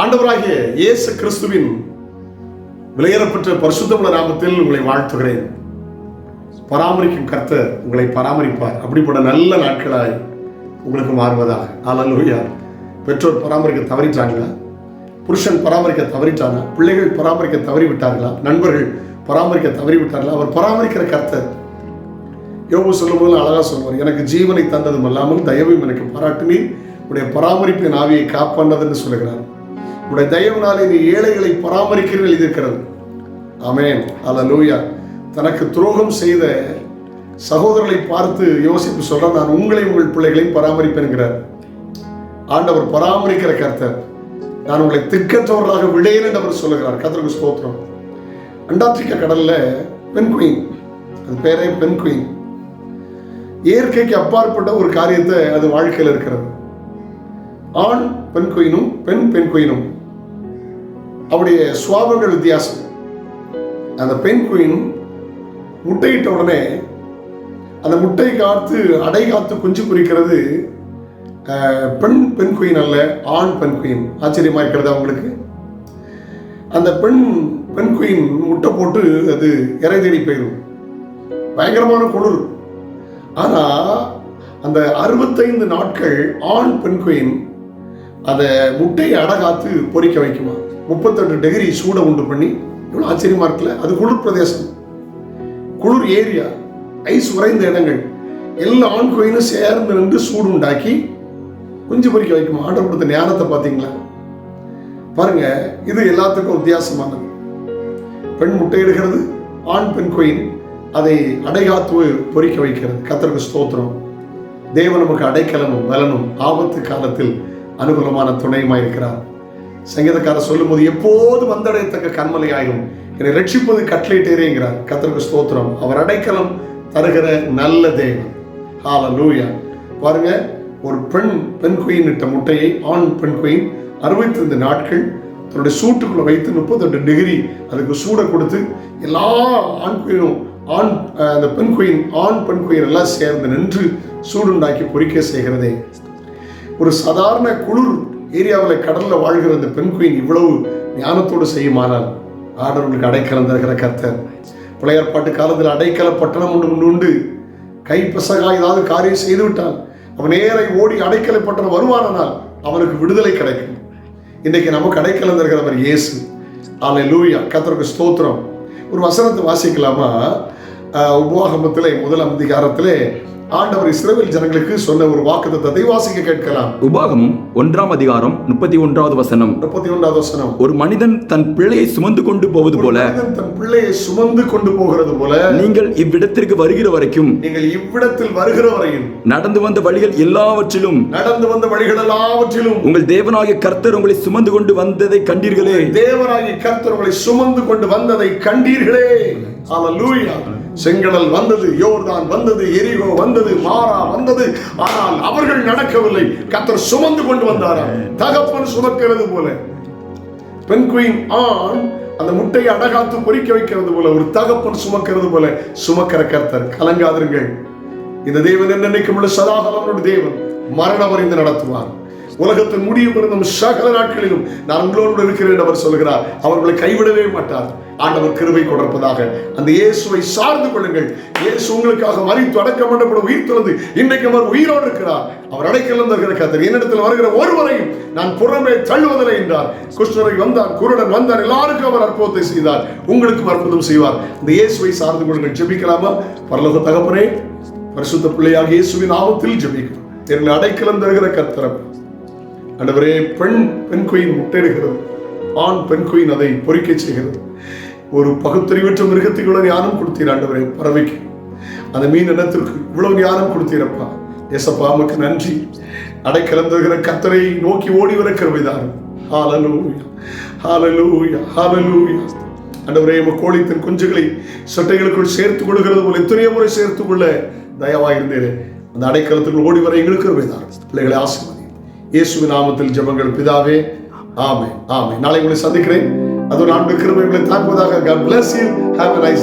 ஆண்டவராகிய இயேசு கிறிஸ்துவின் விலையேறப்பட்ட பரிசுத்தமுள்ள நாமத்தில் உங்களை வாழ்த்துகிறேன். பராமரிக்கும் கர்த்தர் உங்களை பராமரிப்பார். அப்படிப்பட்ட நல்ல நாட்களாய் உங்களுக்கு மாறுவதாக. அல்லேலூயா. பெற்றோர் பராமரிக்க தவறிட்டாங்களா? புருஷன் பராமரிக்க தவறிட்டானா? பிள்ளைகள் பராமரிக்க தவறிவிட்டார்களா? நண்பர்கள் பராமரிக்க தவறிவிட்டார்களா? அவர் பராமரிக்கிற கர்த்தர். யோபு சொல்லும் போது அழகா சொல்வார், எனக்கு ஜீவனை தந்ததும் அல்லாமல் தயவையும் எனக்கு பாராட்டினீர், உடைய பராமரிப்பின் ஆவியை காப்பானதுன்னு சொல்லுகிறார். உடைய தயவுனாலே நீ ஏழைகளை பராமரிக்கிறீர்கள் எழுதியிருக்கிறது. ஆமென். அல்லேலூயா. தனக்கு துரோகம் செய்த சகோதரர்களை பார்த்து யோசிப்பு சொல்ற, நான் உங்களை உங்கள் பிள்ளைகளையும் பராமரிப்பேன்கிறார். ஆண்டவர் பராமரிக்கிற கர்த்தர். நான் உங்களை திக்கற்றவர்களாக விடேன் என்று அவர் சொல்லுகிறார். கர்த்தருக்கு ஸ்தோத்திரம். அண்டார்டிகா கடல்ல பென்குயின், அது பேரே பென்குயின், இயற்கைக்கு அப்பாற்பட்ட ஒரு காரியத்தை அது வாழ்க்கையில் இருக்கிறது. ஆண் பென்குயினும் பெண் பென்குயினும் அவருடைய சுவாபங்கள் வித்தியாசம். அந்த பென்குயின் முட்டையிட்ட உடனே அந்த முட்டை காத்து அடை காத்து குஞ்சு குறிக்கிறது பெண் பென்குயின் அல்ல, ஆண் பென்குயின். ஆச்சரியமா இருக்கிறது அவங்களுக்கு. அந்த பென்குயின் முட்டை போட்டு அது இறை தேடி போயிடும். பயங்கரமான குளிர். ஆனா அந்த 65 நாட்கள் ஆண் பென்குயின் அந்த முட்டையை அடகாத்து பொறிக்க வைக்குமா. 38 டிகிரி சூட உண்டு பண்ணி. இவ்வளவு ஆச்சரியமா இருக்குல்ல. அது குளிர் பிரதேசம், குளிர் ஏரியா, ஐஸ் உறைந்த இடங்கள். எல்லா ஆண் கோயிலும் சேர்ந்து நின்று சூடு உண்டாக்கி குஞ்சு பொறிக்க வைக்குமா. ஆண்டவர் கொடுத்த ஞானத்தை பார்த்தீங்களா? பாருங்க, இது எல்லாத்துக்கும் வித்தியாசமானது. பெண் முட்டையிடுகிறது, ஆண் பெண் கோயின் அதை அடைகாத்து பொறிக்க வைக்கிறது. கர்த்தருக்கு ஸ்தோத்திரம். தேவன் நமக்கு அடைக்கலமும் பலனும் ஆபத்து காலத்தில் அனுகூலமான துணையுமாயிருக்கிறார். சங்கீதக்காரர் சொல்லும் போது, எப்போது வந்தடையத்தக்க கண்மலையாயும் என்னை ரட்சிப்பது கட்டளையிட்டேங்கிறார். கர்த்தருக்கு ஸ்தோத்திரம். அவர் அடைக்கலம் தருகிற நல்ல தேவன். ஹல்லேலூயா. பாருங்க, ஒரு பெண் குயின் இட்ட முட்டையை ஆண் பெண் குயின் 65 நாட்கள் தன்னுடைய சூட்டுக்குள்ள வைத்து 38 டிகிரி அதுக்கு சூட கொடுத்து எல்லா ஆண் குயினும் அந்த பெண் குயின் ஆண் பெண் குயின் எல்லாம் சேர்ந்து நின்று சூடுண்டாக்கி பொறிக்க செய்கிறதே. ஒரு சாதாரண குளிர் ஏரியாவில் கடல்ல வாழ்கிற அந்த பெண் குயின் இவ்வளவு ஞானத்தோடு செய்யுமானால் ஆண்டவர்களுக்கு அடைக்கலம் தருகிற கர்த்தர். பழைய ஏற்பாட்டு காலத்தில் அடைக்கல பட்டணம் உண்டு. கை பிசகா ஏதாவது காரியம் செய்து விட்டால் அவன் நேரை ஓடி அடைக்கலை பட்டணம் வருவானால் அவனுக்கு விடுதலை கிடைக்கும். இன்னைக்கு நமக்கு அடைக்கலம் தருகிறவர் இயேசு. அல்லேலூயா. கர்த்தருக்கு ஸ்தோத்திரம். ஒரு வசனத்தை வாசிக்கலாமா? உபாகமத்திலே 1 அதிகாரத்திலே ஆண்டவர் இஸ்ரவேல் ஜனங்களுக்கு சொன்ன ஒரு வாக்குத்தத்தத்தை வாசிக்க கேட்கலாம். உபாகமம் 1 அதிகாரம் 31வது வசனம். 31வது வசனம். ஒரு மனிதன் தன் பிள்ளையை சுமந்து கொண்டு போவது போல, தன் பிள்ளையை சுமந்து கொண்டு போகிறது போல, நீங்கள் இவ்விடத்திற்கு வருகிற வரைக்கும், நீங்கள் இவ்விடத்தில் வருகிற வரையும் நடந்து வந்த வழிகள் எல்லாவற்றிலும் உங்கள் தேவனாகிய கர்த்தர் உங்களை சுமந்து கொண்டு வந்ததை கண்டீர்களே. தேவனாகிய கர்த்தர் உங்களை சுமந்து கொண்டு வந்ததை கண்டீர்களே. அல்லேலூயா. செங்கடல் வந்தது, யோர்தான் வந்தது, எரிகோ வந்தது, மாரா வந்தது. ஆனால் அவர்கள் நடக்கவில்லை. கர்த்தர் சுமந்து கொண்டு வந்தாராம். தகப்பன் சுமக்கிறது போல, பெண் குயின் ஆண் அந்த முட்டையை அடகாத்து பொறிக்க வைக்கிறது போல, ஒரு தகப்பன் சுமக்கிறது போல சுமக்கிற கர்த்தர். கலங்காதிருங்கள். இந்த தேவன் என்னைக்கும் உள்ள சதாகாலமுள்ள தேவன். மரணம் அறிந்து நடத்துவார். உலகத்தின் முடிவு இருந்தும் சகல நாட்களிலும் நான் உங்களோடு இருக்கிறேன் என்று அவர் சொல்கிறார். அவர்களை கைவிடவே மாட்டார். ஆண்டவர் கிருபை கொடுப்பதாக. அந்த இயேசுவை சார்ந்து கொள்ளுங்கள். இயேசு உங்களுக்காக மரித்து அடக்கம் பண்ணப்படும் உயிர் திறந்து இன்றைக்கு அவர் உயிரோடு இருக்கிறார். அவர் அடைக்கலம் தருகிற கர்த்தர். என்னிடத்தில் வருகிற ஒருவரையும் நான் புறமே தள்ளுவதில்லை என்றார். குஷ்டரோகி வந்தார், குருடன் வந்தார், எல்லாருக்கும் அவர் அற்புதத்தை செய்தார். உங்களுக்கும் அற்புதம் செய்வார். இந்த இயேசுவை சார்ந்து கொள்ளுங்கள். ஜெபிக்கலாமா? பரலோக தகப்பனே, பரிசுத்த பிள்ளையாக இயேசுவின் நாமத்தில் ஜெபிக்கிறோம். என்னை அடைக்கலம் தருகிற கர்த்தர். ஆண்டவரே, பெண் குயின் முட்டையிடுகிறது, ஆண் பெண் குயின் அதை பொறிக்க செய்கிறது. ஒரு பகுத்தறிவற்ற மிருகத்துக்கு இவ்வளவு ஞானம் கொடுத்தீர் ஆண்டவரே. பறவைக்கு, அந்த மீன் இனத்திற்கு இவ்வளவு ஞானம் கொடுத்தீரப்பா. ஏசப்பா, உமக்கு நன்றி. அடைக்கலம் தருகிற கர்த்தரை நோக்கி ஓடி வர கிருபைதார். ஹல்லேலூயா, ஹல்லேலூயா, ஹல்லேலூயா. ஆண்டவரே, கோழித்தின் குஞ்சுகளை சட்டைகளுக்குள் சேர்த்துக் கொள்கிறது போல எத்தனையோ முறை சேர்த்துக் கொள்ள தயவாயிருந்தேன். அந்த அடைக்கலத்துக்குள் ஓடி வர எங்களுக்கு கிருபைதார். பிள்ளைகளை ஆசீர்வதி. இயேசுவின் நாமத்தில் ஜெபங்கள் பிதாவே. ஆமென், ஆமென். நாளை உங்களை சந்திக்கிறேன். அது ஒரு ஆண்டு கிருபை உங்களை தாங்குவதாக. God bless you. Have a nice